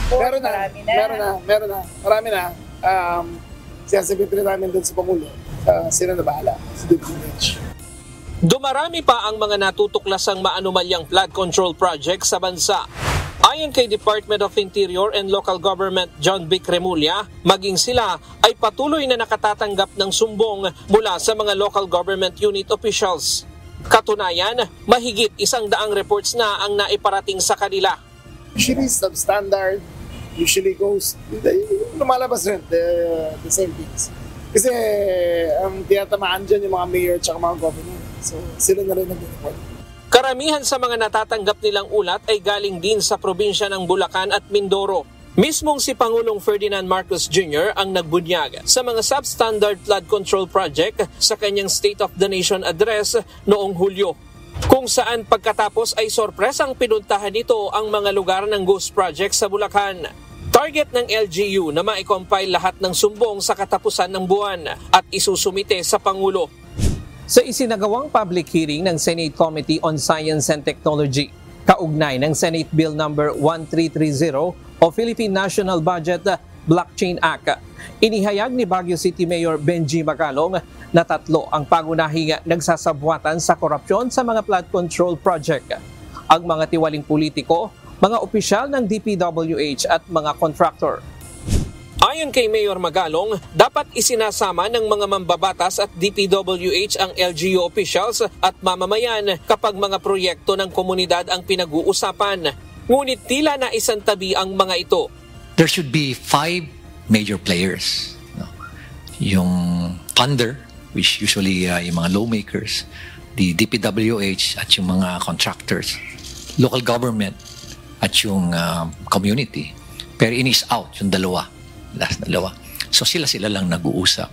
Meron na. Marami na. Sinasagot rin namin doon sa Pangulo. Sila na bahala. Sa DPWH. Dumarami pa ang mga natutuklasang maanumalyang flood control project sa bansa. Ayon kay Department of Interior and Local Government John Vic Remulla, maging sila ay patuloy na nakatatanggap ng sumbong mula sa mga local government unit officials. Katunayan, mahigit 100 reports na ang naiparating sa kanila. Usually substandard, usually goes, lumalabas rin the same things. Kasi ang tiyatamaan dyan yung mga mayor at mga governor. So sila na rin nag-report. Karamihan sa mga natatanggap nilang ulat ay galing din sa probinsya ng Bulacan at Mindoro. Mismong si Pangulong Ferdinand Marcos Jr. ang nagbunyag sa mga substandard flood control project sa kanyang State of the Nation address noong Hulyo. Kung saan pagkatapos ay sorpresang pinuntahan nito ang mga lugar ng ghost project sa Bulacan. Target ng LGU na ma-compile lahat ng sumbong sa katapusan ng buwan at isusumite sa Pangulo. Sa isinagawang public hearing ng Senate Committee on Science and Technology, kaugnay ng Senate Bill No. 1330 o Philippine National Budget Blockchain Act, inihayag ni Baguio City Mayor Benji Magalong na 3 ang pangunahing nagsasabwatan sa korupsyon sa mga flood control project. Ang mga tiwaling politiko, mga opisyal ng DPWH at mga contractor. Ayon kay Mayor Magalong, dapat isinasama ng mga mambabatas at DPWH ang LGU officials at mamamayan kapag mga proyekto ng komunidad ang pinag-uusapan. Ngunit tila na isantabi ang mga ito. There should be 5 major players. No? Yung funder, which usually yung mga lawmakers, the DPWH at yung mga contractors, local government at yung community. Pero in is out, yung last dalawa. So sila lang nag-uusap.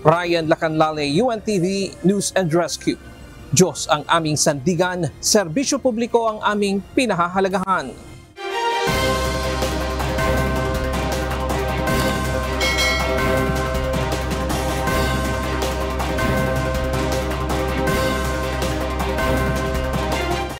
Ryan Lacanlale, UNTV News and Rescue. Diyos ang aming sandigan, serbisyo publiko ang aming pinahahalagahan.